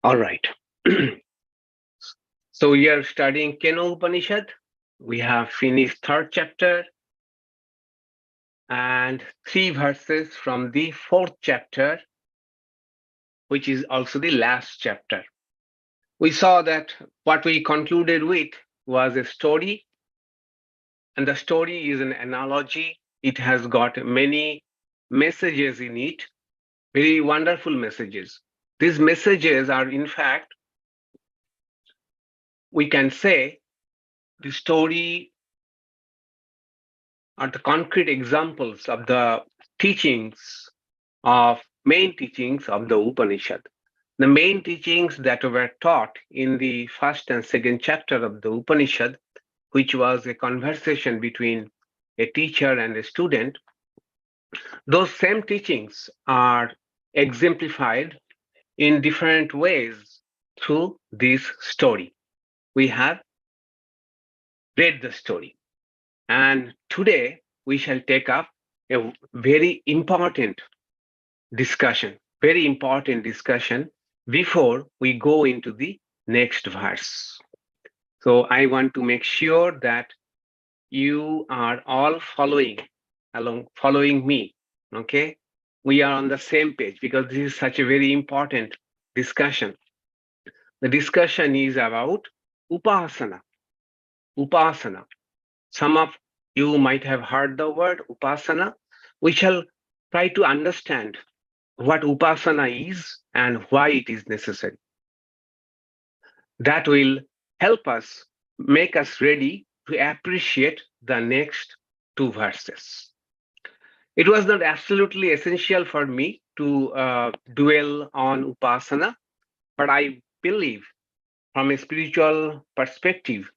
All right. So we are studying Keno Upanishad. We have finished third chapter and three verses from the fourth chapter, which is also the last chapter. We saw that what we concluded with was a story, and the story is an analogy. It has got many messages in it, very wonderful messages. These messages are, in fact, we can say the story are the concrete examples of the teachings of main teachings of the Upanishad. The main teachings that were taught in the first and second chapter of the Upanishad, which was a conversation between a teacher and a student, those same teachings are exemplified in different ways through this story. We have read the story, and today we shall take up a very important discussion before we go into the next verse. So I want to make sure that you are all following me. Okay. We are on the same page because this is such a very important discussion. The discussion is about upāsanā. Upāsanā. Some of you might have heard the word upāsanā. We shall try to understand what upāsanā is and why it is necessary. That will help us, make us ready to appreciate the next two verses. It was not absolutely essential for me to dwell on upāsanā, but I believe from a spiritual perspective,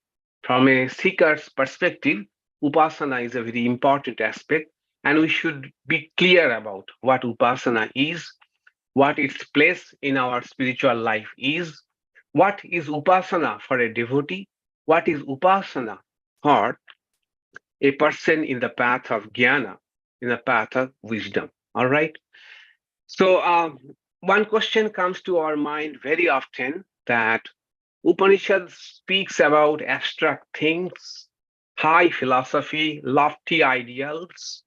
from a seeker's perspective, upāsanā is a very important aspect, and we should be clear about what upāsanā is, what its place in our spiritual life is, what is upāsanā for a devotee, what is upāsanā for a person in the path of jnana, in the path of wisdom. All right. So one question comes to our mind very often, that Upanishad speaks about abstract things, high philosophy, lofty ideals,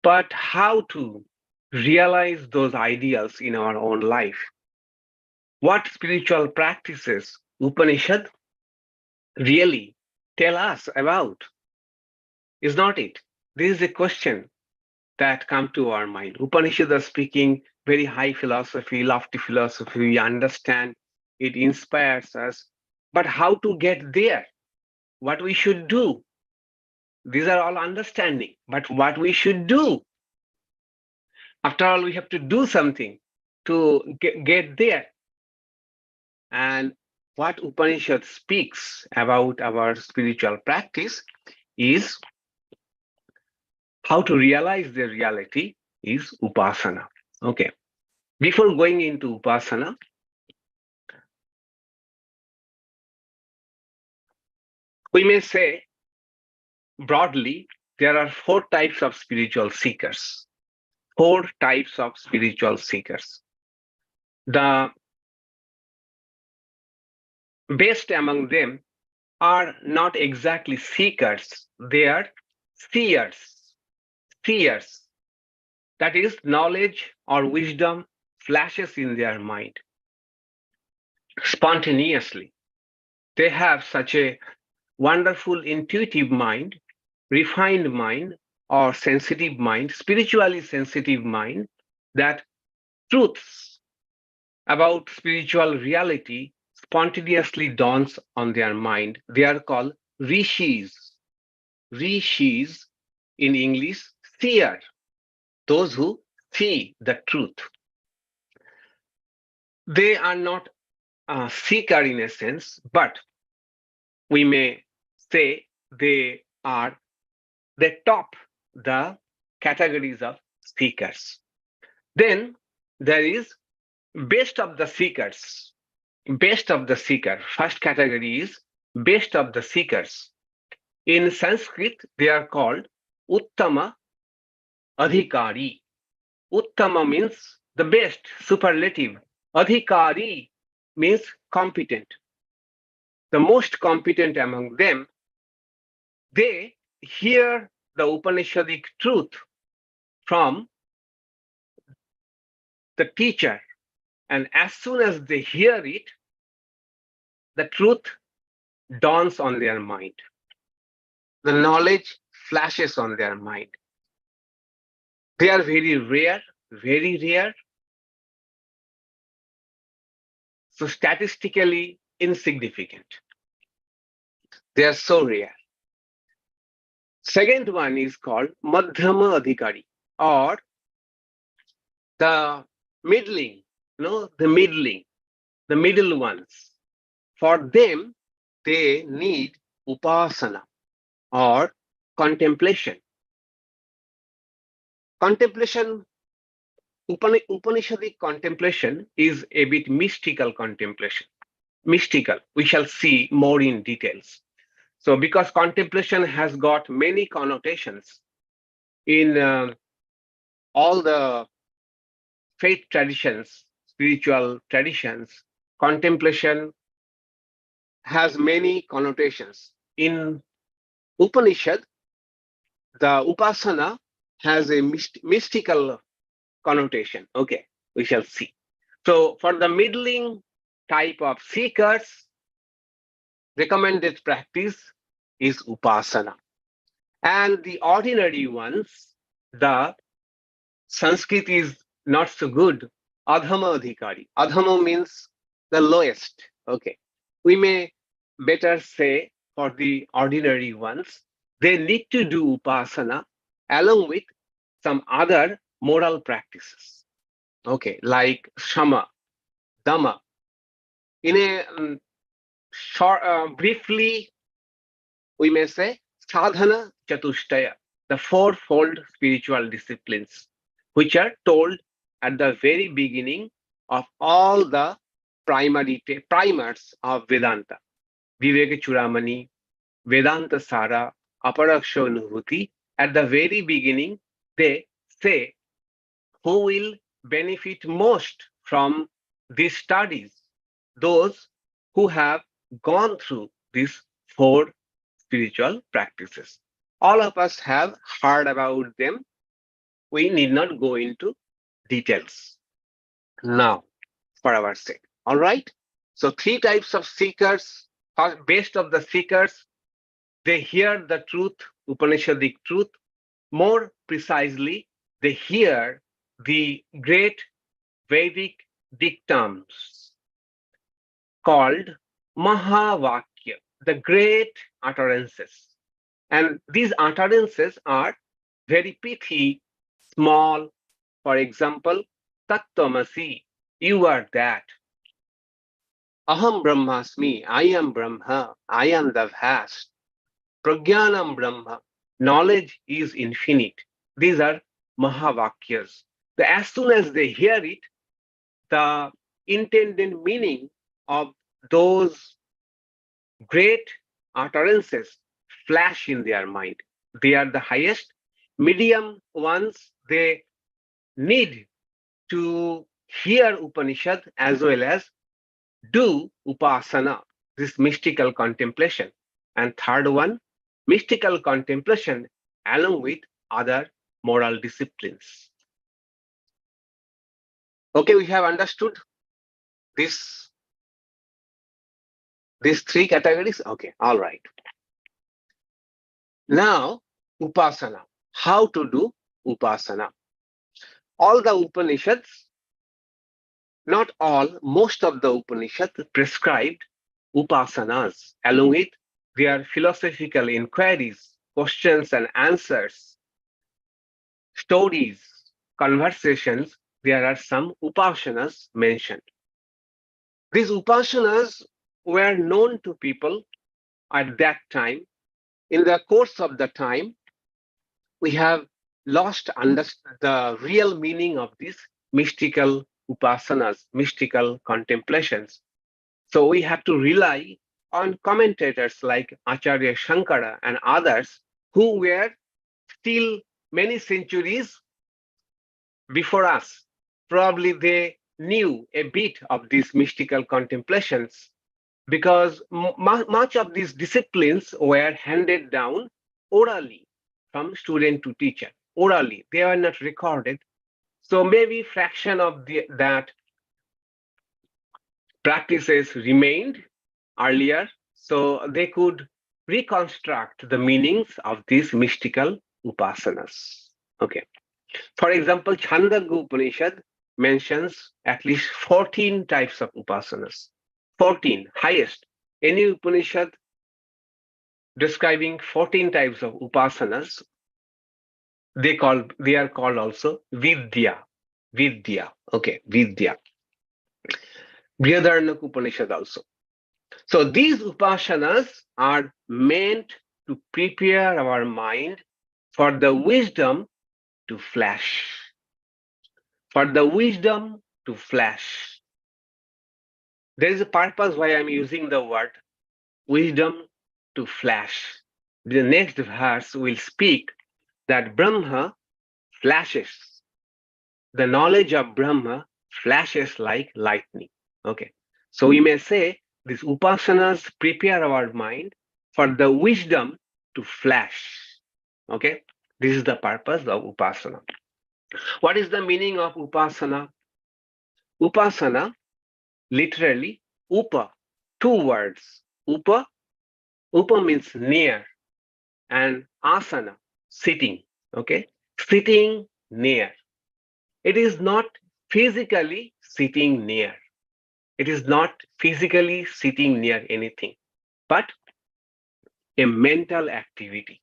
but how to realize those ideals in our own life? What spiritual practices Upanishad really tell us about? Is not it? This is a question that come to our mind. Upanishad are speaking very high philosophy, lofty philosophy. We understand it inspires us, but how to get there? What we should do? These are all understanding, but what we should do? After all, we have to do something to get there. And what Upanishad speaks about our spiritual practice is how to realize the reality is upāsanā. Okay. Before going into upāsanā, we may say broadly there are four types of spiritual seekers. Four types of spiritual seekers. The best among them are not exactly seekers, they are seers. Seers. That is, knowledge or wisdom flashes in their mind spontaneously. They have such a wonderful intuitive mind, refined mind, or sensitive mind, spiritually sensitive mind, that truths about spiritual reality spontaneously dawns on their mind. They are called rishis. Rishis in English, seer, those who see the truth. They are not a seeker in a sense, but we may say they top the categories of seekers. Then there is best of the seekers. Best of the seeker. First category is best of the seekers. In Sanskrit, they are called uttama adhikari. Uttama means the best, superlative. Adhikari means competent. The most competent among them, they hear the Upanishadic truth from the teacher, and as soon as they hear it, the truth dawns on their mind. The knowledge flashes on their mind. They are very rare, very rare. So statistically insignificant. They are so rare. Second one is called Madhyama Adhikari, or the middling, the middle ones. For them, they need upāsanā or contemplation. Contemplation, Upanishadic contemplation is a bit mystical contemplation. Mystical, we shall see more in details. So because contemplation has got many connotations in all the faith traditions, spiritual traditions, contemplation has many connotations. In Upanishad, the upāsanā has a mystical connotation. Okay, we shall see. So for the middling type of seekers, recommended practice is upāsanā. And the ordinary ones, the Sanskrit is not so good, adhama adhikari. Adhama means the lowest. Okay, we may better say for the ordinary ones, they need to do upāsanā along with some other moral practices. Okay, like shama, dhamma. In a briefly, we may say sadhana chatushtaya, the fourfold spiritual disciplines, which are told at the very beginning of all the primers of Vedanta. Viveka Churamani, Vedanta Sara, Aparaksha Anubhuti. At the very beginning, they say who will benefit most from these studies? Those who have gone through these four spiritual practices. All of us have heard about them. We need not go into details now for our sake. All right. So three types of seekers. Best of the seekers, they hear the truth, Upanishadic truth. More precisely, they hear the great Vedic dictums called Mahavakya, the great utterances. And these utterances are very pithy, small. For example, Tattvamasi, you are that. Aham Brahmasmi, I am Brahma, I am the vast. Prajnanam Brahma, knowledge is infinite. These are Mahavakyas. As soon as they hear it, the intended meaning of those great utterances flash in their mind. They are the highest. Medium ones, they need to hear Upanishad as well as do upāsanā, this mystical contemplation. And third one, mystical contemplation along with other moral disciplines. Okay, we have understood these three categories. Okay, all right. Now, upāsanā. How to do upāsanā? All the Upanishads, not all, most of the Upanishads prescribed upāsanas along with their philosophical inquiries, questions and answers, stories, conversations. There are some upāsanas mentioned. These upāsanas were known to people at that time. In the course of the time, we have lost the real meaning of these mystical upāsanas, mystical contemplations. So we have to rely on commentators like Acharya Shankara and others who were still many centuries before us. Probably they knew a bit of these mystical contemplations because much of these disciplines were handed down orally from student to teacher. Orally, they were not recorded. So maybe fraction of that practices remained earlier, so they could reconstruct the meanings of these mystical upasanas. Okay. For example, Chandogya Upanishad mentions at least 14 types of upasanas. 14, highest. Any Upanishad describing 14 types of upasanas, they are called also Vidya. Vidya. Okay, Vidya. Brihadaranyaka Upanishad also. So these upasanas are meant to prepare our mind for the wisdom to flash. For the wisdom to flash. There is a purpose why I'm using the word wisdom to flash. The next verse will speak that Brahma flashes. The knowledge of Brahma flashes like lightning. Okay. So we may say these upasanas prepare our mind for the wisdom to flash. Okay. This is the purpose of upasana. What is the meaning of upasana? Upasana, literally, upa, two words. Upa means near, and asana, sitting. Okay. Sitting near. It is not physically sitting near. It is not physically sitting near anything, but a mental activity.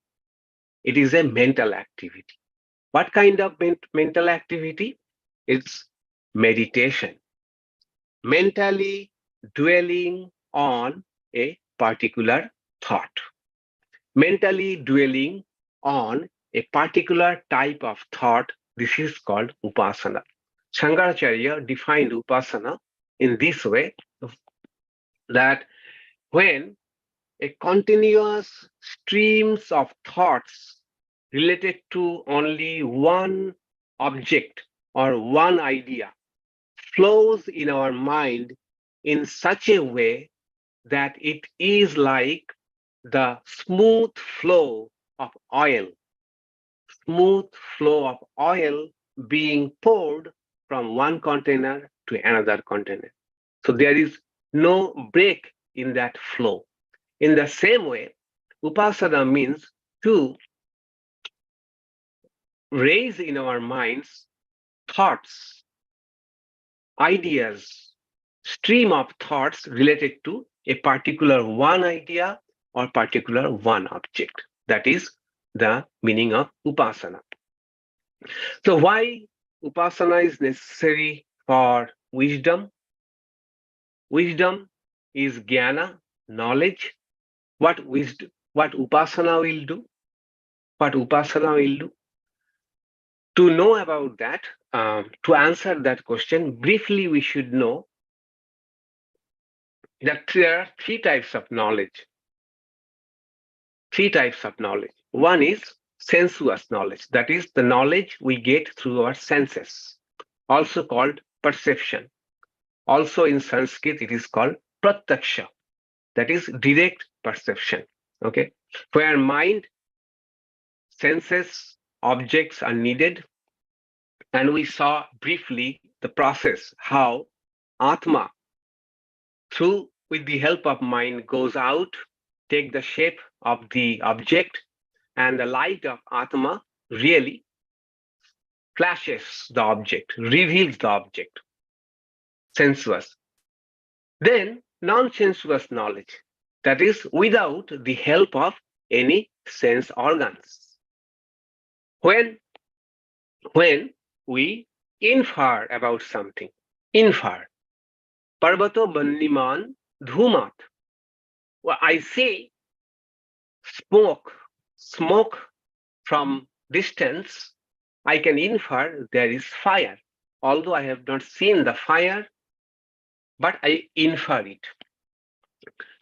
It is a mental activity. What kind of mental activity? It's meditation. Mentally dwelling on a particular thought. Mentally dwelling on a particular type of thought. This is called upasana. Shankaracharya defined upasana in this way that when a continuous streams of thoughts related to only one object or one idea flows in our mind in such a way that it is like the of oil, smooth flow of oil being poured from one container to another container. So there is no break in that flow. In the same way, upasana means to raise in our minds thoughts, ideas, stream of thoughts related to a particular one idea or particular one object. That is the meaning of upasana. So why upasana is necessary for wisdom? Wisdom is jnana, knowledge. What upasana will do? What upasana will do? To know about that, to answer that question, briefly we should know that there are three types of knowledge. Three types of knowledge. One is sensuous knowledge, that is the knowledge we get through our senses, also called perception. Also in Sanskrit, it is called pratyaksha, that is direct perception. Okay, where mind, senses, objects are needed. And we saw briefly the process, how Atma, through with the help of mind, goes out, take the shape of the object, and the light of Atma really flashes the object, reveals the object, sensuous. Then non-sensuous knowledge, that is without the help of any sense organs. When we infer about something, infer, Parvato Banniman Dhumat. Well, I see smoke from distance. I can infer there is fire, although I have not seen the fire, but I infer it.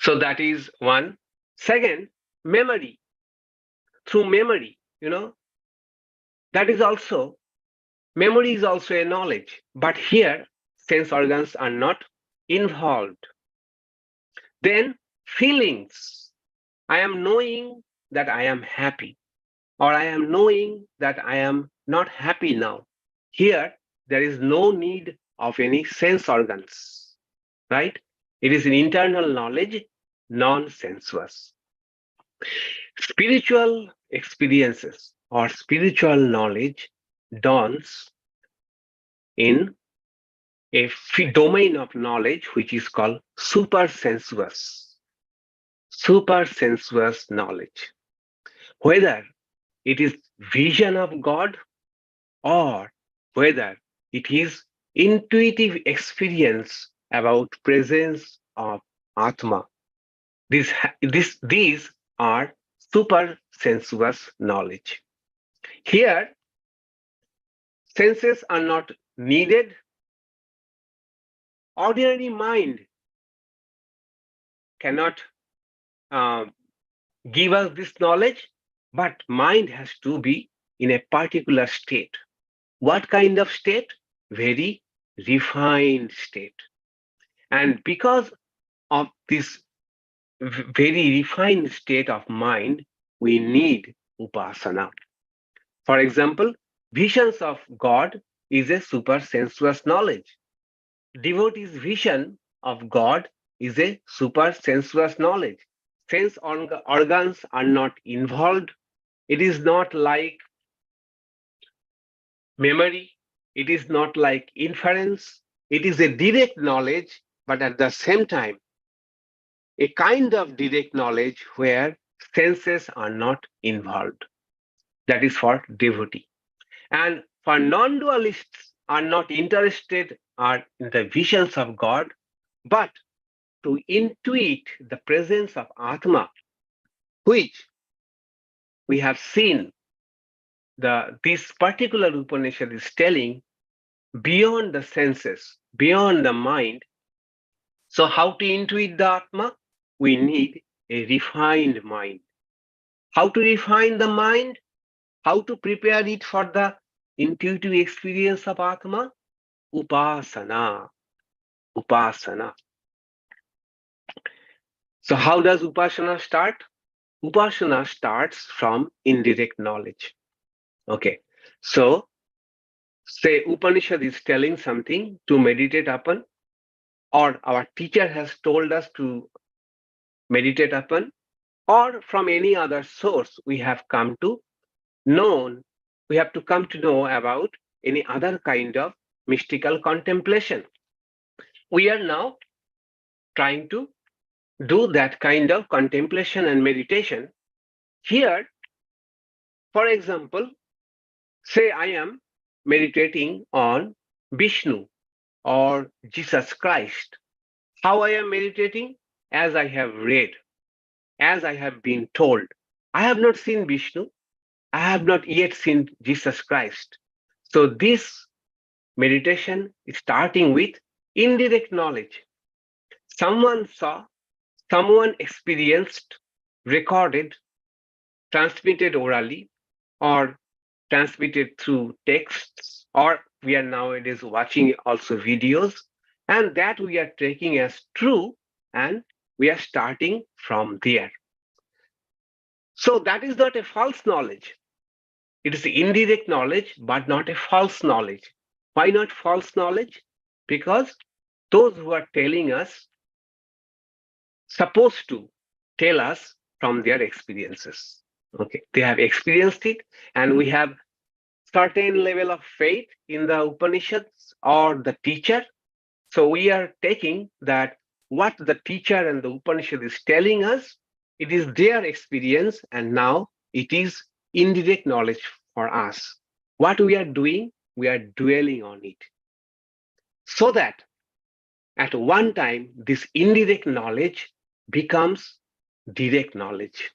So that is one. Second, memory. Through memory, that is also, memory is also a knowledge. But here, sense organs are not involved. Then feelings. I am knowing that I am happy, or I am knowing that I am not happy now. Here, there is no need of any sense organs, right? It is an internal knowledge, non-sensuous. Spiritual experiences or spiritual knowledge dawns in a domain of knowledge which is called supersensuous. Supersensuous knowledge. Whether it is vision of God or whether it is intuitive experience about presence of Atma. These are supersensuous knowledge. Here, senses are not needed. Ordinary mind cannot uh, give us this knowledge, but mind has to be in a particular state. What kind of state? Very refined state. And because of this very refined state of mind, we need upasana. For example, visions of God is a supersensuous knowledge. Devotee's vision of God is a supersensuous knowledge. Sense organs are not involved. It is not like memory. It is not like inference. It is a direct knowledge, but at the same time, a kind of direct knowledge where senses are not involved. That is for devotee. And for non-dualists are not interested are in the visions of God, but to intuit the presence of Atma, which we have seen this particular Upanishad is telling beyond the senses, beyond the mind. So how to intuit the Atma? We need a refined mind. How to refine the mind? How to prepare it for the intuitive experience of Atma? Upāsanā. Upāsanā. So how does Upāsanā start? Upāsanā starts from indirect knowledge. Okay. So say Upanishad is telling something to meditate upon, or our teacher has told us to meditate upon, or from any other source we have come to know, we have to come to know about any other kind of mystical contemplation. We are now trying to do that kind of contemplation and meditation. Here, for example, say I am meditating on Vishnu or Jesus Christ. How I am meditating? As I have read, as I have been told. I have not seen Vishnu. I have not yet seen Jesus Christ. So this meditation is starting with indirect knowledge. Someone saw, someone experienced, recorded, transmitted orally, or transmitted through texts, or we are nowadays watching also videos, and that we are taking as true, and we are starting from there. So that is not a false knowledge. It is indirect knowledge, but not a false knowledge. Why not false knowledge? Because those who are telling us supposed to tell us from their experiences. Okay, they have experienced it, and we have certain level of faith in the Upanishads or the teacher. So we are taking that what the teacher and the Upanishad is telling us, it is their experience, and now it is indirect knowledge for us. What we are doing, we are dwelling on it. So that at one time, this indirect knowledge becomes direct knowledge.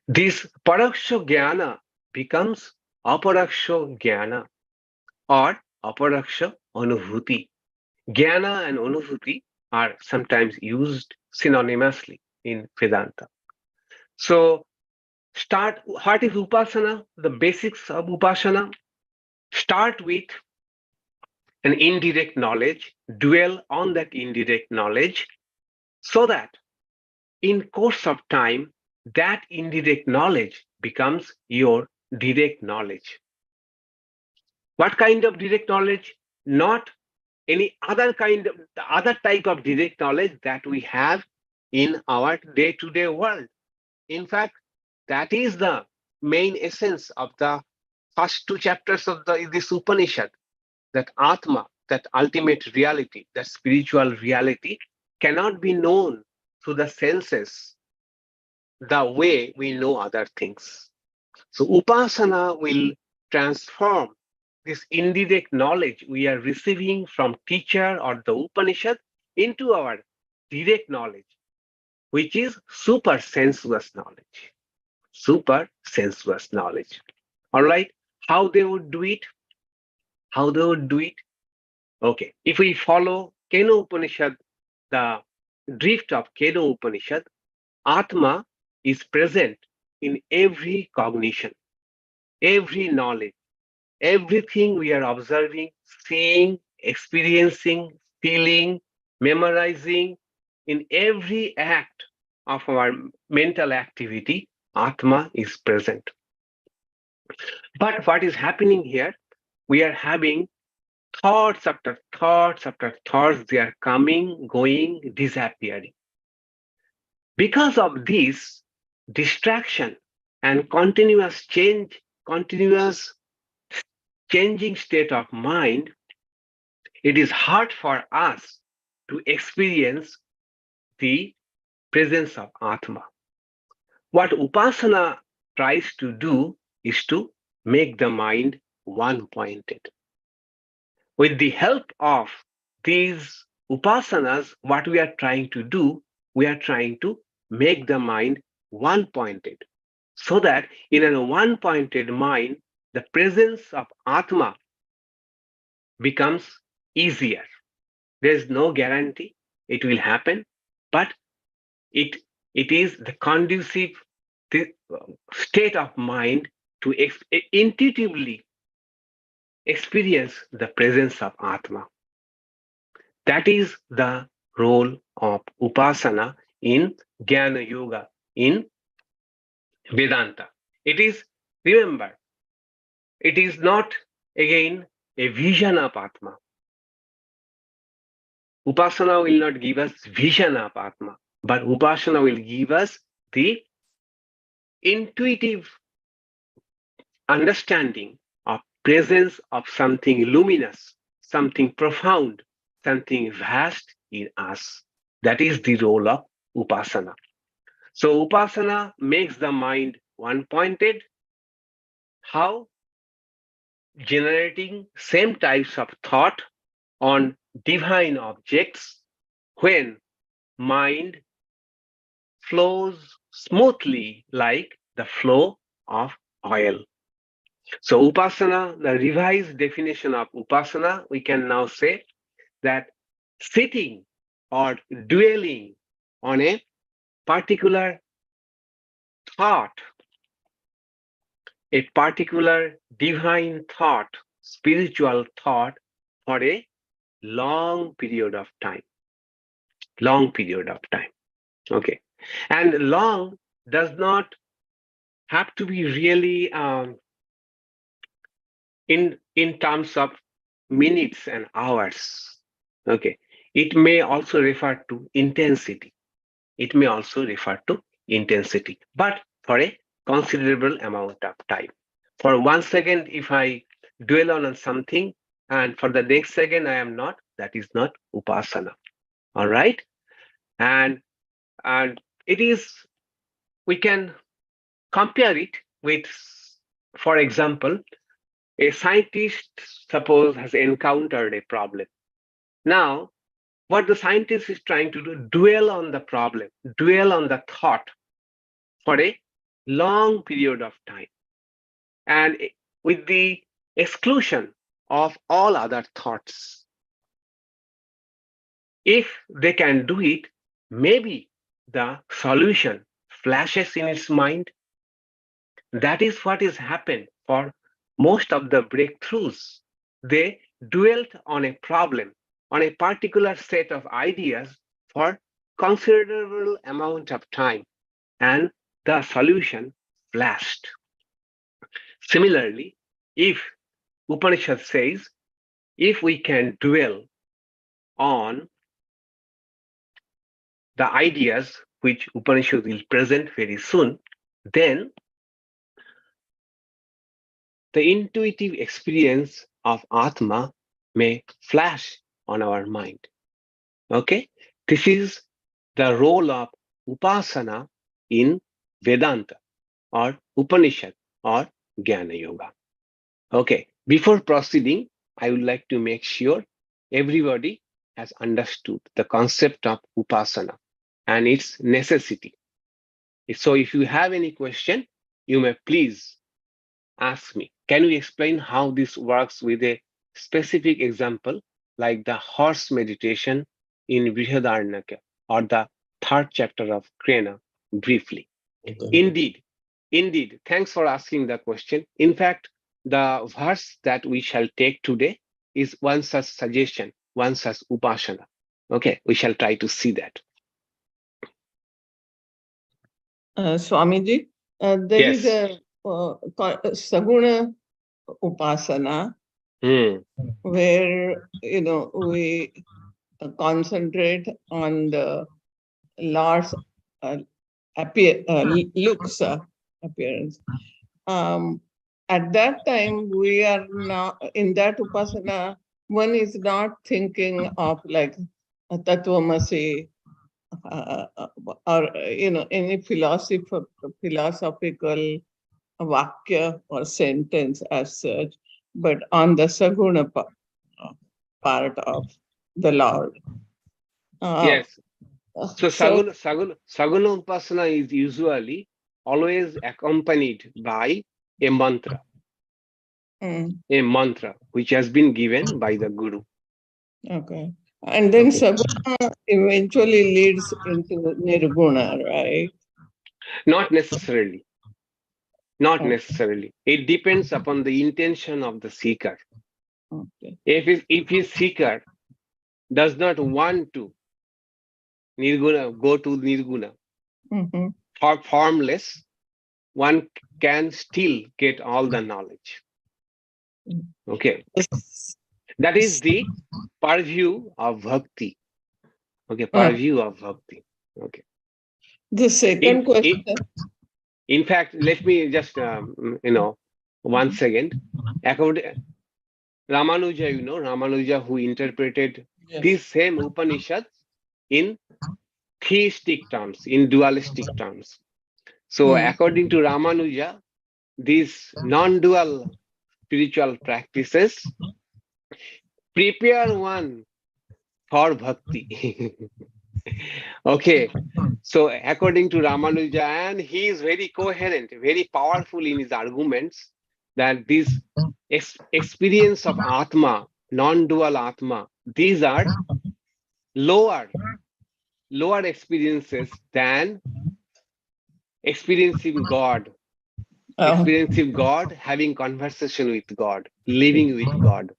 This paraksha jnana becomes aparaksha jnana or aparaksha anubhuti. Jnana and anubhuti are sometimes used synonymously in Vedanta. So what is upasana? The basics of upasana. Start with an indirect knowledge, dwell on that indirect knowledge, so that in course of time, that indirect knowledge becomes your direct knowledge. What kind of direct knowledge? Not any other kind of the other type of direct knowledge that we have in our day-to-day world. In fact, that is the main essence of the first two chapters of this Upanishad, that Atma, that ultimate reality, that spiritual reality, cannot be known through the senses the way we know other things. So upasana will transform this indirect knowledge we are receiving from teacher or the Upanishad into our direct knowledge, which is super sensuous knowledge. Super sensuous knowledge. All right. How they would do it? How they would do it? Okay. If we follow Kena Upanishad, the drift of Kena Upanishad, Atma is present in every cognition, every knowledge, everything we are observing, seeing, experiencing, feeling, memorizing, in every act of our mental activity, Atma is present. But what is happening here? We are having thoughts after thoughts after thoughts, they are coming, going, disappearing. Because of this distraction and continuous changing state of mind, it is hard for us to experience the presence of Atma. What Upasana tries to do is to make the mind one-pointed. With the help of these Upasanas, what we are trying to do, we are trying to make the mind one-pointed, so that in a one-pointed mind, the presence of Atma becomes easier. There's no guarantee it will happen, but it is the conducive state of mind to intuitively experience the presence of Atma. That is the role of Upasana in Jnana Yoga, in Vedanta. It is, remember, it is not again a vision of Atma. Upasana will not give us vision of Atma, but Upasana will give us the intuitive understanding of presence of something luminous, something profound, something vast in us. That is the role of Upasana. So Upasana makes the mind one-pointed. How? Generating same types of thought on divine objects when mind flows smoothly like the flow of oil. So Upasana, the revised definition of Upasana, we can now say that sitting or dwelling on a particular thought, a particular divine thought, spiritual thought for a long period of time. Long period of time. Okay. And long does not have to be really in terms of minutes and hours. Okay. It may also refer to intensity. It may also refer to intensity, but for a considerable amount of time. For 1 second, if I dwell on something, and for the next second I am not, that is not Upasana. All right. And it is, we can compare it with, for example, a scientist, suppose, has encountered a problem. Now, what the scientist is trying to do, dwell on the problem, dwell on the thought for a long period of time, and with the exclusion of all other thoughts. If they can do it, maybe the solution flashes in its mind. That is what has happened for most of the breakthroughs. They dwelt on a problem, on a particular set of ideas for considerable amount of time, and the solution flashed. Similarly, if Upanishad says, if we can dwell on the ideas which Upanishad will present very soon, then the intuitive experience of Atma may flash on our mind. Okay, this is the role of upasana in Vedanta or Upanishad or Jnana Yoga. Okay, before proceeding, I would like to make sure everybody has understood the concept of upasana and its necessity. So if you have any question, you may please ask me. Can you explain how this works with a specific example like the horse meditation in Brihadaranyaka or the third chapter of Krena briefly? Okay. Indeed. Thanks for asking the question. In fact, the verse that we shall take today is one such suggestion, one such upasana. Okay, we shall try to see that. Swamiji, there is Yes. a Saguna Upasana where, we concentrate on the Lord's looks, appearance. At that time, we are not in that Upasana, one is not thinking of like a Tattvamasi, or any philosophical vakya or sentence as such, but on the saguna part of the Lord. Yes. So So Saguna Upasana is usually always accompanied by a mantra which has been given by the Guru. okay, and then Okay. saguna eventually leads into nirguna, right? Not necessarily. Not Okay. necessarily. It depends upon the intention of the seeker. Okay. If his seeker does not want to nirguna, go to nirguna, formless, one can still get all the knowledge. Okay. That is the purview of bhakti. Okay, purview of bhakti. Okay. The second question. In fact, let me just, once again, according Ramanuja, Ramanuja who interpreted this same Upanishad in theistic terms, in dualistic terms. So according to Ramanuja, these non-dual spiritual practices prepare one for bhakti. Okay, so according to Ramanuja, and he is very coherent, very powerful in his arguments, that this experience of Atma, non-dual Atma, these are lower experiences than experiencing God, having conversation with God, living with God.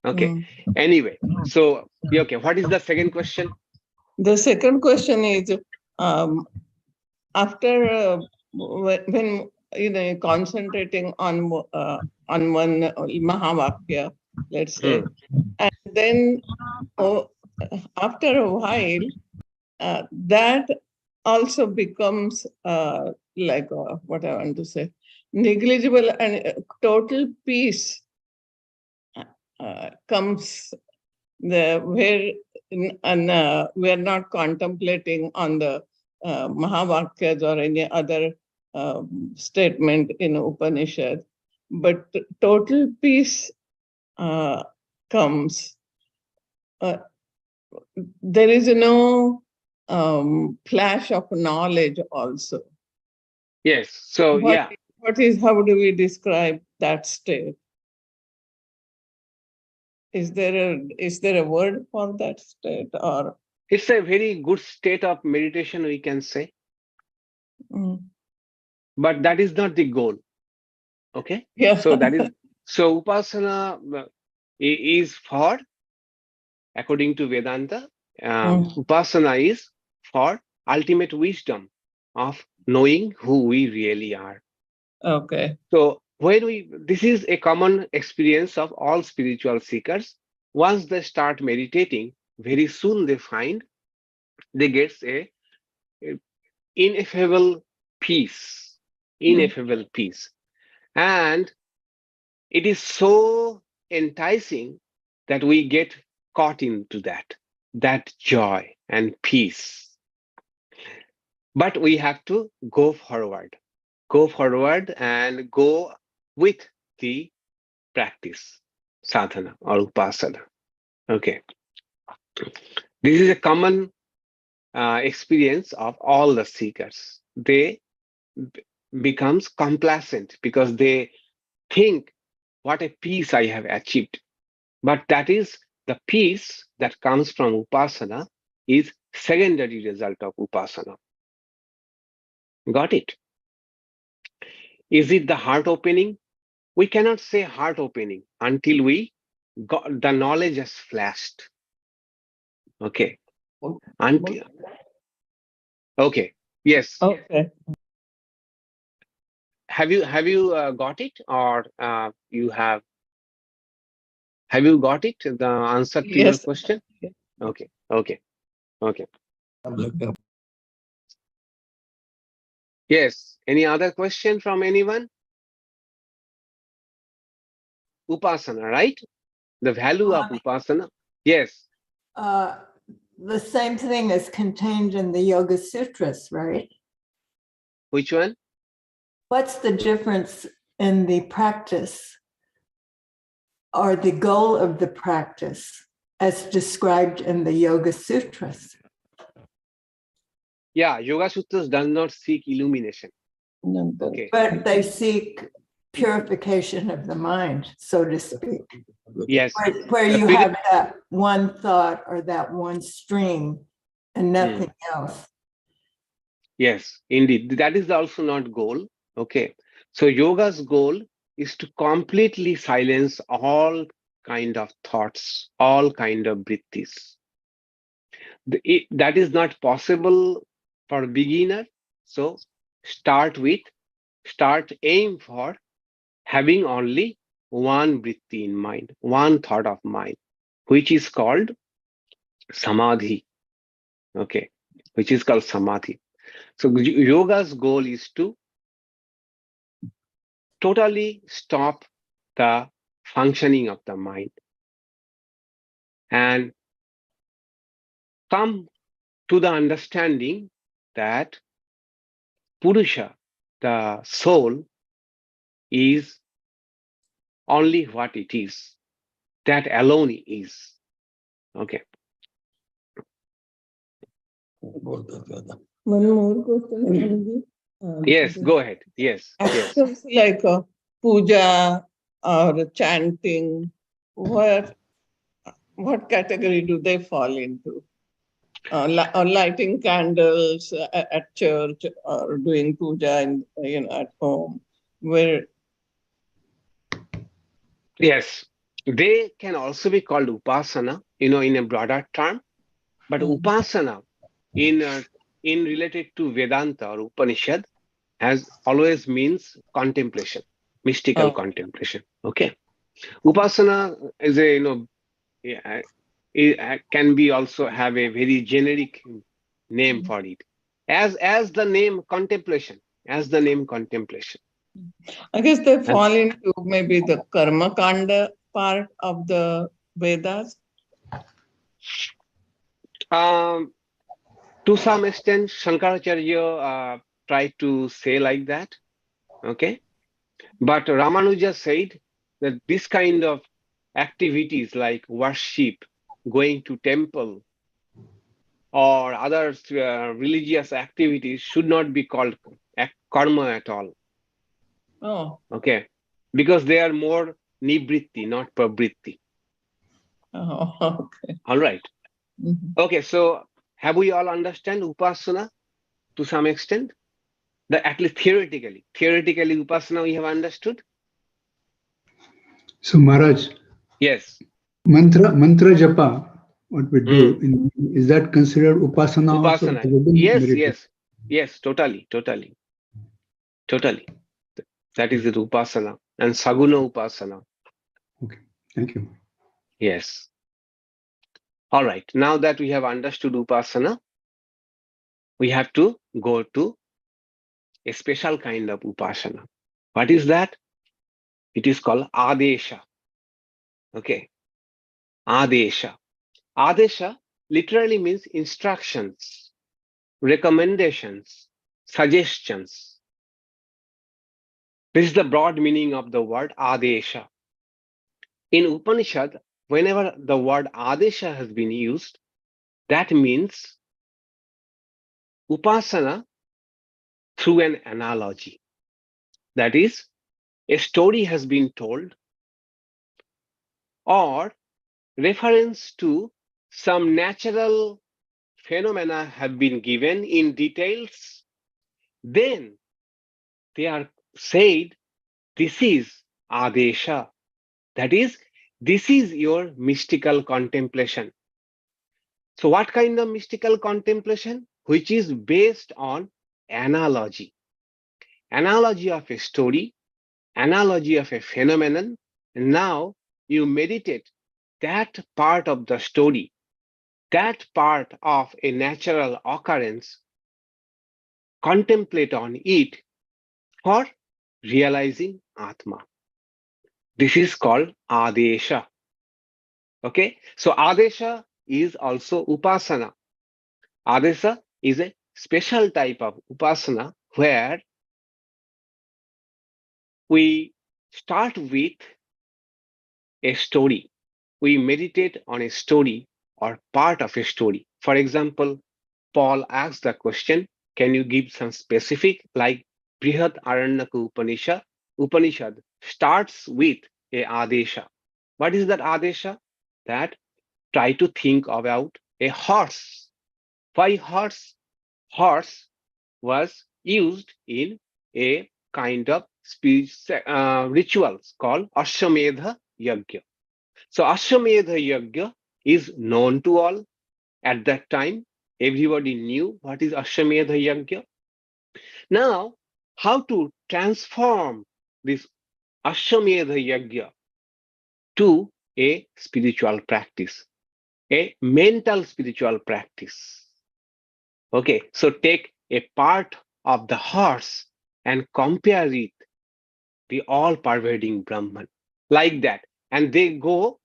Okay. Anyway, so okay, what is the second question? The second question is, after when concentrating on one Mahavakya, let's say, and then after a while, that also becomes like what I want to say, negligible, and total peace comes where we're not contemplating on the Mahavakyas or any other statement in Upanishad, but total peace comes. There is no flash of knowledge also. Yes. So how do we describe that state? Is there a word for that state, or it's a very good state of meditation, we can say. But that is not the goal. Okay. Yeah. So upasana, is for, according to Vedanta, Mm. upāsanā is for ultimate wisdom of knowing who we really are. Okay. So this is a common experience of all spiritual seekers. Once they start meditating, very soon they find they get a ineffable peace, ineffable peace. And it is so enticing that we get caught into that joy and peace. But we have to go forward and go with the practice, sadhana or upāsanā. Okay. This is a common experience of all the seekers. They becomes complacent because they think, what a peace I have achieved. But that is the peace that comes from upāsanā is secondary result of upāsanā. Got it? Is it the heart opening? We cannot say heart opening until we got the knowledge has flashed. Okay. Until okay. Yes. Okay. Have you got it, or you have you got it? The answer to your Yes. question? Okay. Yes. Any other question from anyone? Upāsanā, right? The value of upāsanā. Yes. The same thing is contained in the Yoga Sutras, right? Which one? What's the difference in the practice or the goal of the practice as described in the Yoga Sutras? Yeah, Yoga Sutras does not seek illumination. Okay. But they seek purification of the mind, so to speak. Yes. Where you have that one thought or that one stream and nothing else. Yes, indeed. That is also not goal. Okay. So yoga's goal is to completely silence all kind of thoughts, all kind of vrittis. That is not possible for a beginner. So aim for having only one vritti in mind, one thought of mind, which is called samadhi. Okay, which is called samadhi. So yoga's goal is to totally stop the functioning of the mind and come to the understanding that Purusha, the soul, is only what it is. That alone is. Okay. One more question. Yes, go ahead. Yes. Actions like puja or chanting, what category do they fall into? Or lighting candles at church, or doing puja at home, where? Yes, they can also be called upāsanā, in a broader term. But upāsanā, in related to Vedanta or Upanishad, has always means contemplation, mystical contemplation. Okay, upāsanā is it can be also have a very generic name for it, as the name contemplation, I guess they fall into maybe the karma kanda part of the Vedas. To some extent, Shankaracharya tried to say like that. Okay, but Ramanuja said that this kind of activities like worship, going to temple, or other religious activities should not be called karma at all. Oh. Okay, because they are more nivritti, not pravritti. Oh, okay. All right. Okay, so have we all understand upāsanā to some extent? At least theoretically upāsanā we have understood. So Maharaj, yes, Mantra japa, what we do, is that considered upasana also? Upasana. Because we Yes, meditate. yes, yes, totally. That is the upasana and saguna upasana. Okay, thank you. Yes. All right. Now that we have understood upasana, we have to go to a special kind of upasana. What is that? It is called ādeśa. Okay. Ādeśa. Ādeśa literally means instructions, recommendations, suggestions. This is the broad meaning of the word ādeśa. In Upanishad, whenever the word ādeśa has been used, that means upasana through an analogy. That is, a story has been told or reference to some natural phenomena have been given in details, then they are said, this is ādeśa. That is, this is your mystical contemplation. So what kind of mystical contemplation? Which is based on analogy. Analogy of a story, analogy of a phenomenon. And now you meditate that part of the story, that part of a natural occurrence, contemplate on it for realizing Atma. This is called ādeśa. Okay, so ādeśa is also upasana. ādeśa is a special type of upasana where we start with a story. We meditate on a story or part of a story. For example, Paul asks the question, can you give some specific, like Brihat Aranyaka Upanishad starts with a ādeśa. What is that ādeśa? That try to think about a horse. Why horse? Horse was used in a kind of rituals called Ashwamedha Yajna. So Ashwamedha Yajna is known to all. At that time, everybody knew what is Ashwamedha Yajna. Now, how to transform this Ashwamedha Yajna to a spiritual practice, a mental spiritual practice. Okay, so take a part of the horse and compare it, the all-pervading Brahman, like that. And they go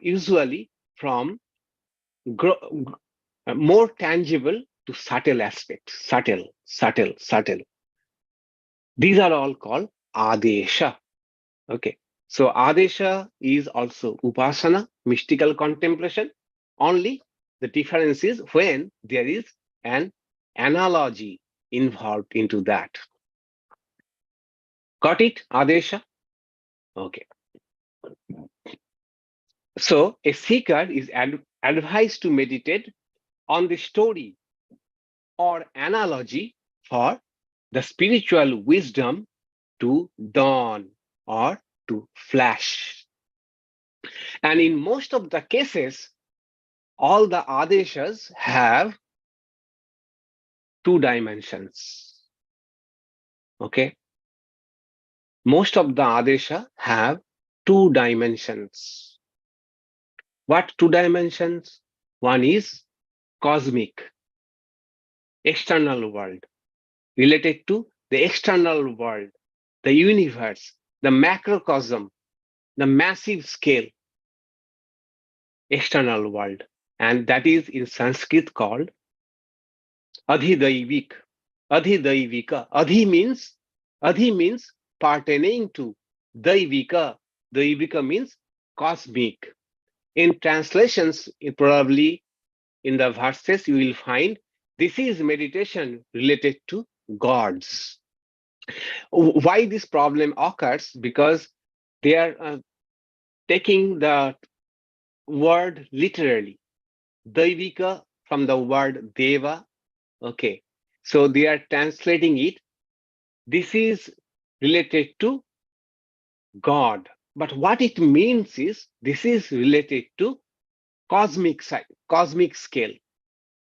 usually from more tangible to subtle aspects, subtle. These are all called ādeśa. Okay, so ādeśa is also upasana, mystical contemplation. Only the difference is when there is an analogy involved into that. Got it, ādeśa? Okay. So a seeker is advised to meditate on the story or analogy for the spiritual wisdom to dawn or to flash. And in most of the cases, all the ādeśas have two dimensions. Okay. Most of the ādeśa have two dimensions. What two dimensions? One is cosmic, external world, related to the external world, the universe, the macrocosm, the massive scale, external world. And that is in Sanskrit called adhidaivik. Adhidaivika. Adhi means pertaining to. Daivika. Daivika means cosmic. In translations, probably in the verses, you will find this is meditation related to gods. Why this problem occurs? Because they are taking the word literally. Daivika from the word deva. Okay, so they are translating it. This is related to God. But what it means is this is related to cosmic scale,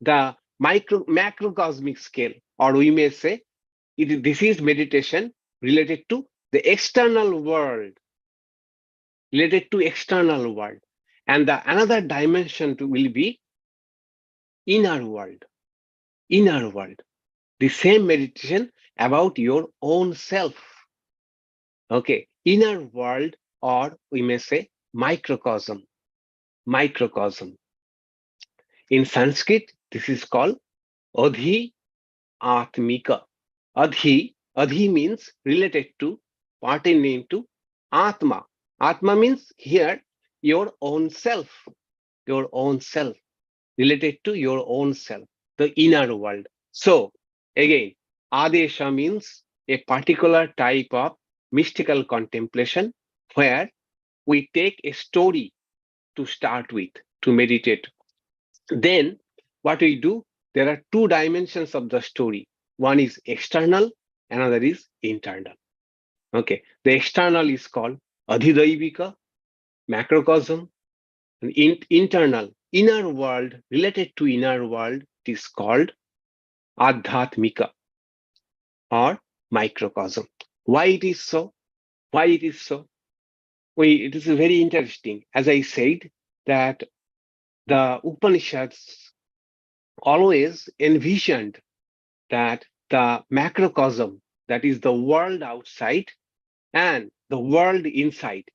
the macrocosmic scale, or we may say this is meditation related to the external world, and the another dimension will be inner world. The same meditation about your own self. Okay, inner world, or we may say microcosm. In Sanskrit, this is called adhi atmika. Adhi means related to, pertaining to atma. Atma means here your own self, related to your own self, the inner world. So again, ādeśa means a particular type of mystical contemplation where we take a story to start with, to meditate. Then what we do, there are two dimensions of the story. One is external, another is internal. Okay, the external is called adhidaivika, macrocosm, and internal, inner world, related to inner world, it is called adhyatmika or microcosm. Why it is so? It is very interesting. As I said, that the Upanishads always envisioned that the macrocosm, that is the world outside, and the world inside,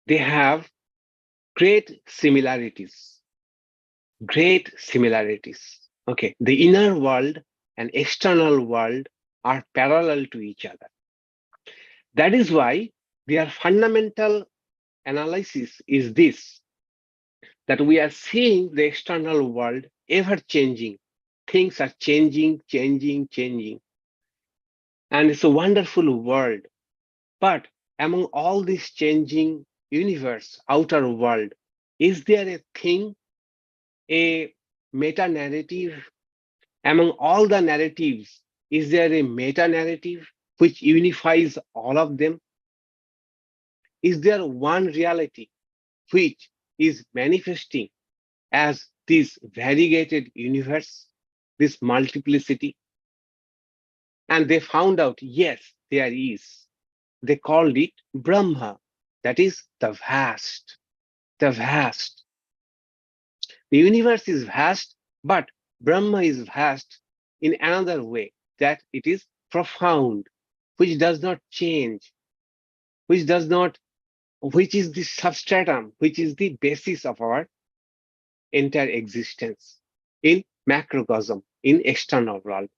they have great similarities. Okay, the inner world and external world are parallel to each other. That is why their fundamental analysis is this, that we are seeing the external world ever changing. Things are changing. And it's a wonderful world. But among all this changing universe, outer world, is there a thing, a meta-narrative? Among all the narratives, is there a meta-narrative which unifies all of them? Is there one reality which is manifesting as this variegated universe, this multiplicity? And they found out, yes, there is. They called it Brahma, that is the vast. The universe is vast, but Brahma is vast in another way, that it is profound, which does not change, which is the substratum, which is the basis of our entire existence in macrocosm, in external world.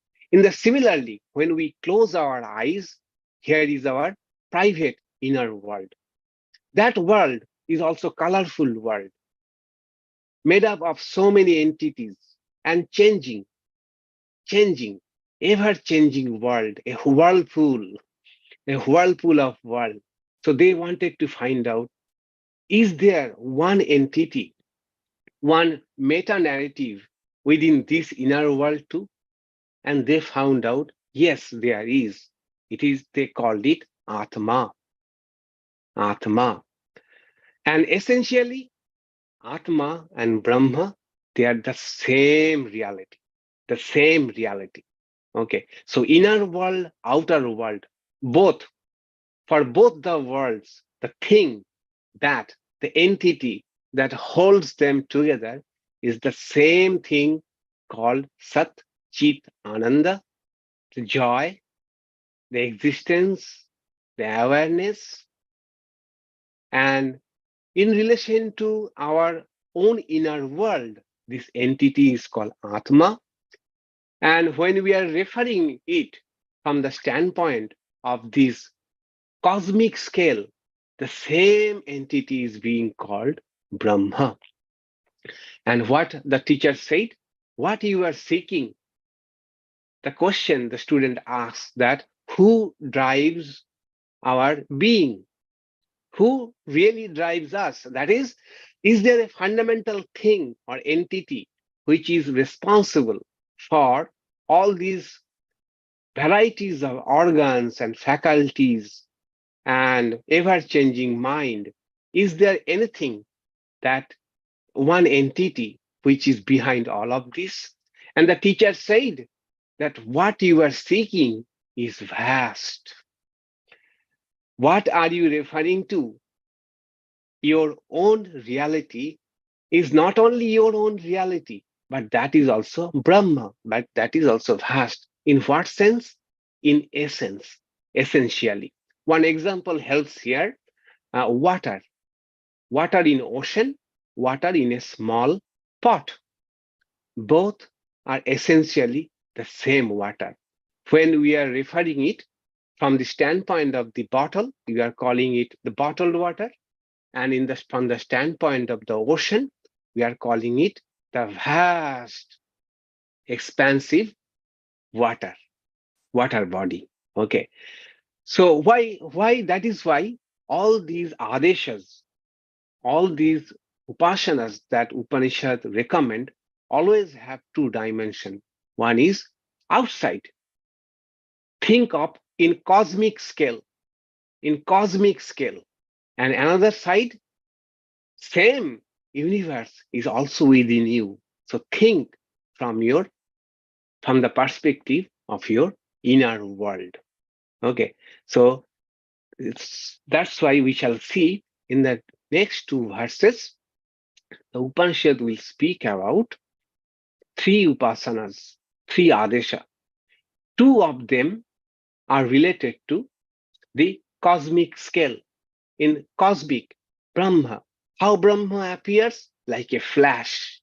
Similarly, when we close our eyes, here is our private inner world. That world is also colorful world, made up of so many entities and changing, ever-changing world, a whirlpool of world. So they wanted to find out, is there one entity, one meta-narrative within this inner world too? And they found out, yes, there is. They called it Atma. And essentially, Atma and Brahma, they are the same reality. Okay, so inner world, outer world, for both the worlds, the thing, that the entity that holds them together is the same thing called Sat Chit Ananda, the joy, the existence, the awareness. And in relation to our own inner world, this entity is called Atma. And when we are referring it from the standpoint of this cosmic scale, the same entity is being called Brahma. And what the teacher said, what you are seeking, the question the student asks, that who drives our being? Who really drives us? That is there a fundamental thing or entity which is responsible for all these varieties of organs and faculties and ever-changing mind, is there anything, that one entity which is behind all of this? And the teacher said that what you are seeking is vast. What are you referring to? Your own reality is not only your own reality, but that is also Brahma, but that is also vast. In what sense? In essence, essentially. One example helps here. Water. Water in ocean, water in a small pot. Both are essentially the same water. When we are referring it from the standpoint of the bottle, we are calling it the bottled water. And from the standpoint of the ocean, we are calling it the vast, expansive water body. Okay. So why that is why all these ādeśas, all these upasanas that Upanishad recommend always have two dimensions. One is outside. Think of in cosmic scale, and another side, same universe is also within you. So think from the perspective of your inner world. Okay, so that's why we shall see in the next two verses, the Upanishad will speak about three upasanas, three ādeśa. Two of them are related to the cosmic scale. In cosmic, Brahma, how Brahma appears? Like a flash.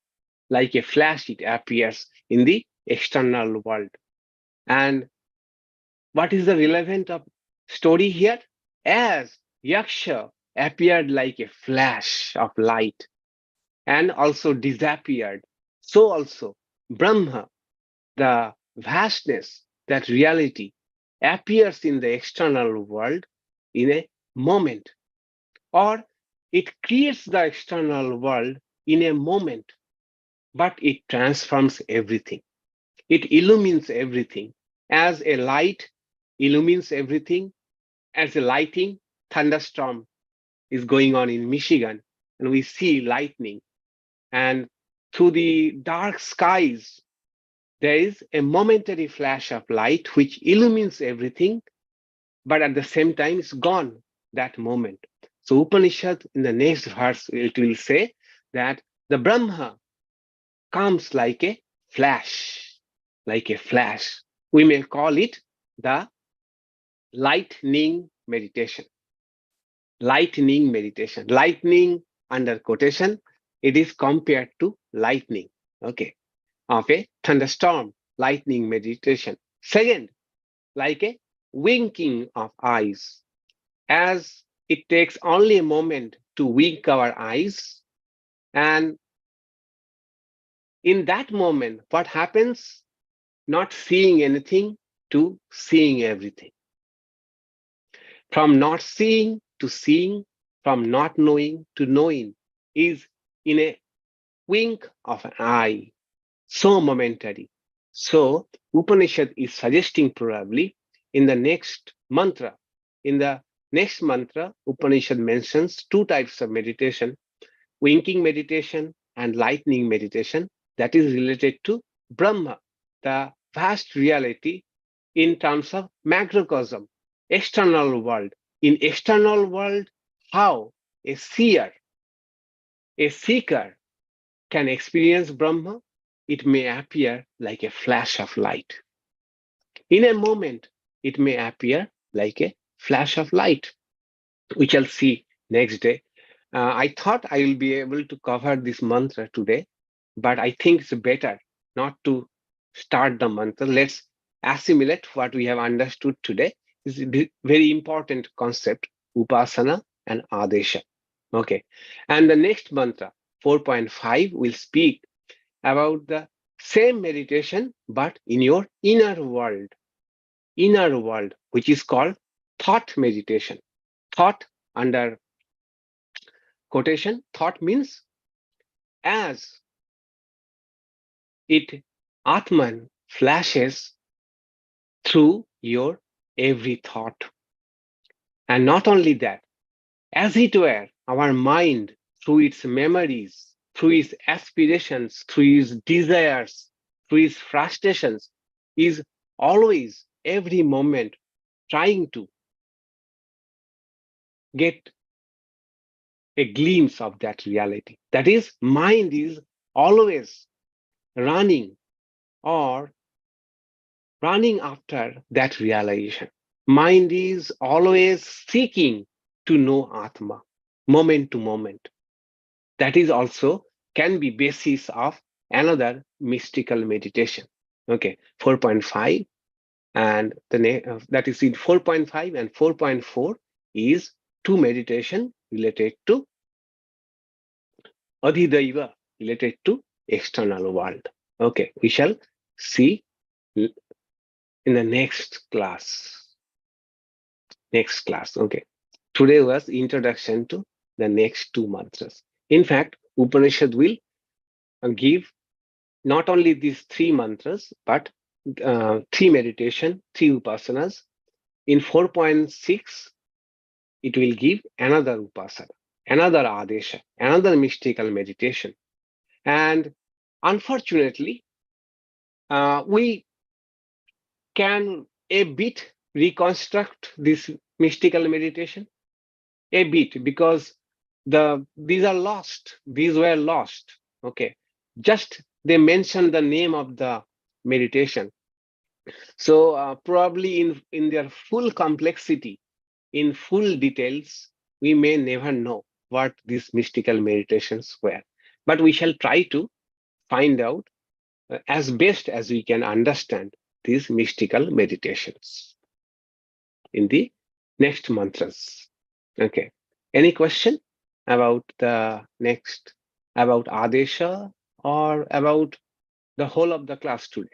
Like a flash, it appears in the external world. And what is the relevant of story here? As Yaksha appeared like a flash of light and also disappeared, so also Brahma, the vastness, that reality, appears in the external world in a moment, or it creates the external world in a moment, but it transforms everything. It illumines everything. As a light illumines everything, as a lighting, thunderstorm is going on in Michigan, and we see lightning. And through the dark skies, there is a momentary flash of light which illumines everything, but at the same time it's gone, that moment. So Upanishad in the next verse, it will say that the Brahma comes like a flash, like a flash. We may call it the lightning meditation. Lightning meditation. Lightning under quotation, it is compared to lightning. Okay. Of a thunderstorm, lightning meditation. Second, like a winking of eyes. As it takes only a moment to wink our eyes, and in that moment, what happens? Not seeing anything to seeing everything. From not seeing to seeing, from not knowing to knowing, is in a wink of an eye, so momentary. So Upanishad is suggesting probably in the next mantra. In the next mantra, Upanishad mentions two types of meditation, winking meditation and lightning meditation, that is related to Brahma, the vast reality in terms of macrocosm, external world. In external world, how a seer, a seeker can experience Brahma? It may appear like a flash of light. In a moment, it may appear like a flash of light. We shall see next day. I thought I will be able to cover this mantra today, but I think it's better not to start the mantra. Let's assimilate what we have understood today. It's a very important concept, upāsanā and ādeśa. Okay. And the next mantra, 4.5, will speak about the same meditation, but in your inner world, which is called thought meditation. Thought under quotation, thought means as it, Atman, flashes through your every thought. And not only that, as it were, our mind, through its memories, through its aspirations, through its desires, through its frustrations, is always, every moment, trying to get a glimpse of that reality. That is, mind is always running or running after that realization. Mind is always seeking to know Atma, moment to moment. That is also can be basis of another mystical meditation. Okay, 4.5 and that is in 4.5 and 4.4 is two meditation related to Adhidaiva, related to external world. Okay, we shall see in the next class. Next class. Okay. Today was introduction to the next two mantras. In fact, Upanishad will give not only these three mantras, but three meditation, three upasanas. In 4.6, it will give another upasana, another ādeśa, another mystical meditation. And unfortunately, we can a bit reconstruct this mystical meditation, a bit, because these are lost. These were lost. Okay, just they mention the name of the meditation. So probably in their full complexity, in full details, we may never know what these mystical meditations were. But we shall try to find out as best as we can understand these mystical meditations in the next mantras. Okay. Any question about the next, about ādeśa or about the whole of the class today?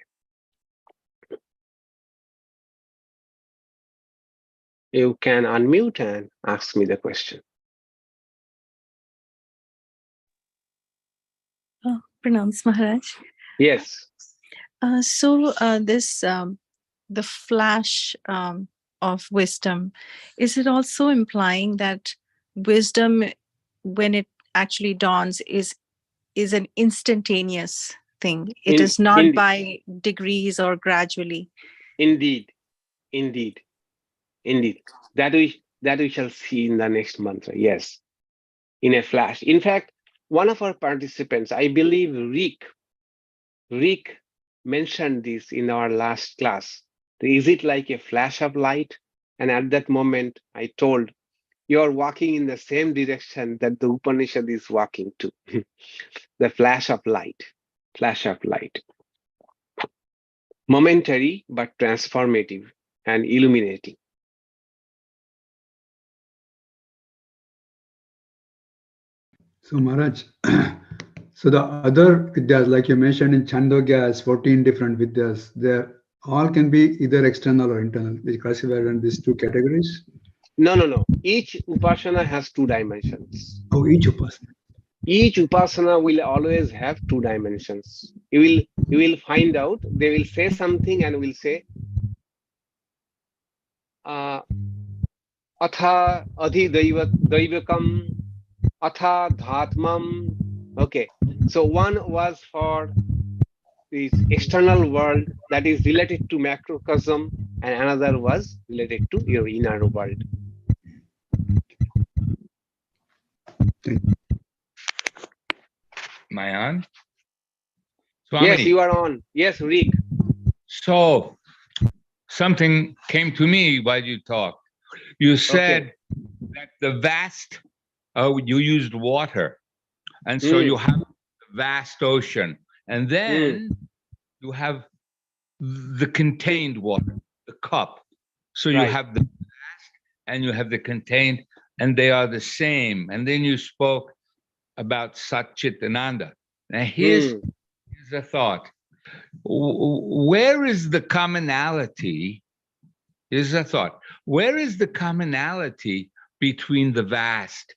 You can unmute and ask me the question. Pranams, Maharaj. Yes. The flash of wisdom, is it also implying that wisdom, when it actually dawns, is an instantaneous thing? It is not indeed. by degrees or gradually. Indeed. That we shall see in the next mantra. Yes, in a flash. In fact, one of our participants, I believe Rick mentioned this in our last class. Is it like a flash of light? And at that moment, I told, you are walking in the same direction that the Upanishad is walking to. The flash of light. Momentary, but transformative and illuminating. So Maharaj, so the other vidyas, like you mentioned in Chandogya, has 14 different vidyas. They all can be either external or internal. We classify in these two categories. No. Each upasana has two dimensions. Oh, each upasana. Each upasana will always have two dimensions. You will find out, they will say something and will say, atha adhidaivakam, atha dhatmam. Okay, so one was for this external world that is related to macrocosm, and another was related to your inner world. Am I on? Yes, Swami. you are on. Yes, Rick. So something came to me while you talked. You said that the vast, you used water. And so you have the vast ocean. And then you have the contained water, the cup. So you have the vast and you have the contained, and they are the same. And then you spoke about Satchitananda. Now here's a thought. Where is the commonality? Here's a thought. Where is the commonality between the vast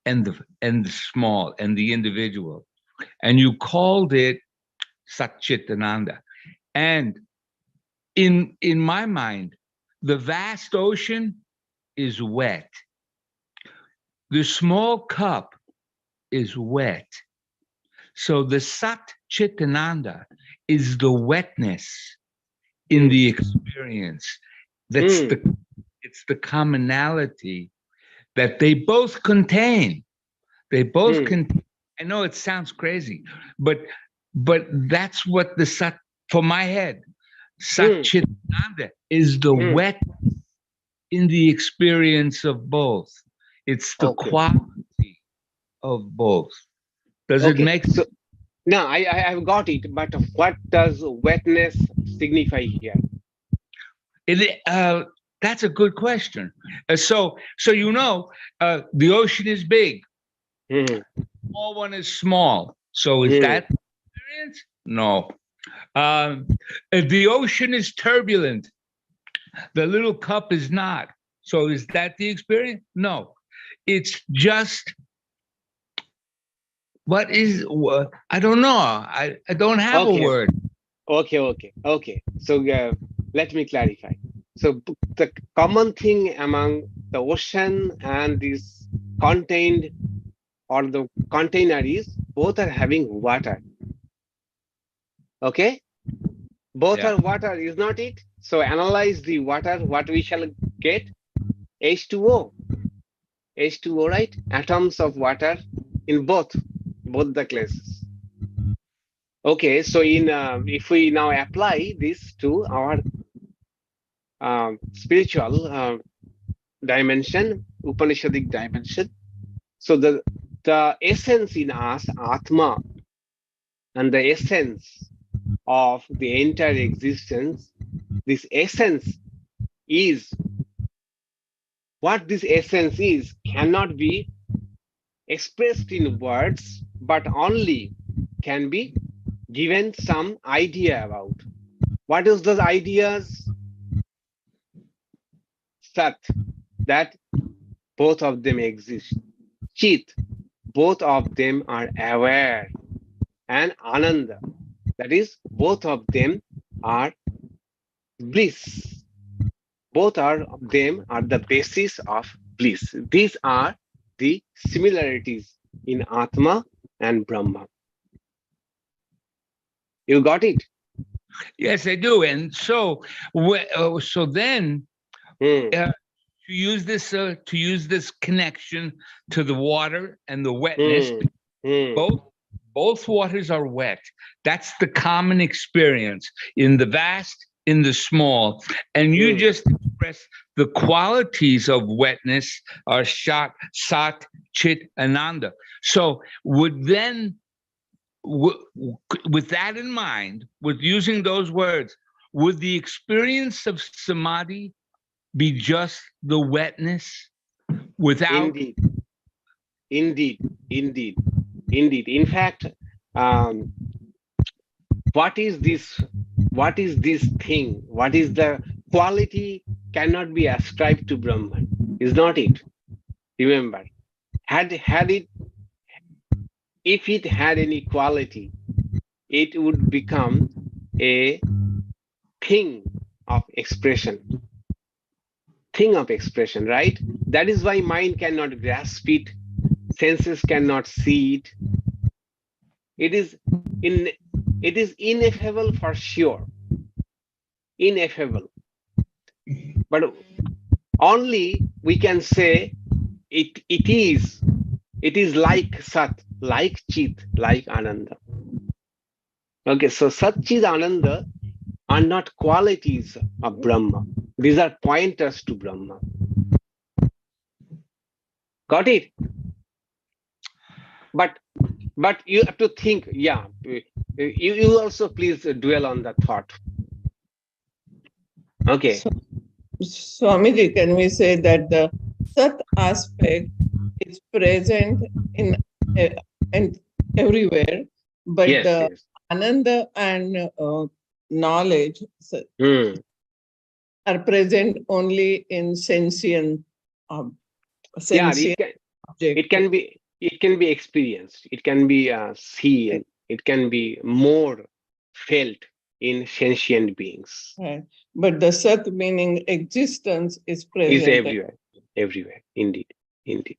and the small and the individual? And you called it Satchitananda. And in my mind, the vast ocean is wet. The small cup is wet. So the Sat Chit Ananda is the wetness in the experience. That's it's the commonality that they both contain. They both contain. I know it sounds crazy, but that's what the Sat, for my head, Sat Chit Ananda is the wetness in the experience of both. It's the quality of both. Does it make sense? So, no, I have got it, but what does wetness signify here? That's a good question. So you know, the ocean is big. Small one is small. So is that experience? No. The ocean is turbulent. The little cup is not. So is that the experience? No. It's just, what is, I don't know. I don't have a word. Okay. So let me clarify. So the common thing among the ocean and this contained or the container is both are having water. Okay? Both are water, is not it? So analyze the water, what we shall get? H2O. H2O, right? Atoms of water in both the cases. Okay, so in if we now apply this to our spiritual dimension, Upanishadic dimension, so the essence in us, Atma, and the essence of the entire existence, this essence is, what this essence is cannot be expressed in words, but only can be given some idea about. What is those ideas? Sat, that both of them exist. Chit, both of them are aware. And Ananda, that is, both of them are bliss. Both of them are the basis of bliss. These are the similarities in Atma and Brahma. You got it? Yes, I do. And so then to use this connection to the water and the wetness, both waters are wet. That's the common experience in the vast, in the small. And you just express the qualities of wetness are Sat, Chit, Ananda. So with that in mind, with using those words, would the experience of samadhi be just the wetness without? Indeed. In fact, what is this thing? What is the quality cannot be ascribed to Brahman, is not it? Remember, if it had any quality, it would become a thing of expression, right? That is why mind cannot grasp it, senses cannot see it. It is ineffable for sure, ineffable. But only we can say it is like Sat, like Chit, like Ananda. Okay, so Sat, Chit, Ananda are not qualities of Brahma. These are pointers to Brahma. Got it? But you have to think, you also please dwell on the thought. Okay. So, Swamiji, can we say that the Sat aspect is present in everywhere, but Yes. Ananda and knowledge are present only in sentient object. It can be experienced. It can be seen. It can be more felt in sentient beings. Right. But the Sat meaning existence is present. Is everywhere. everywhere. Indeed, indeed.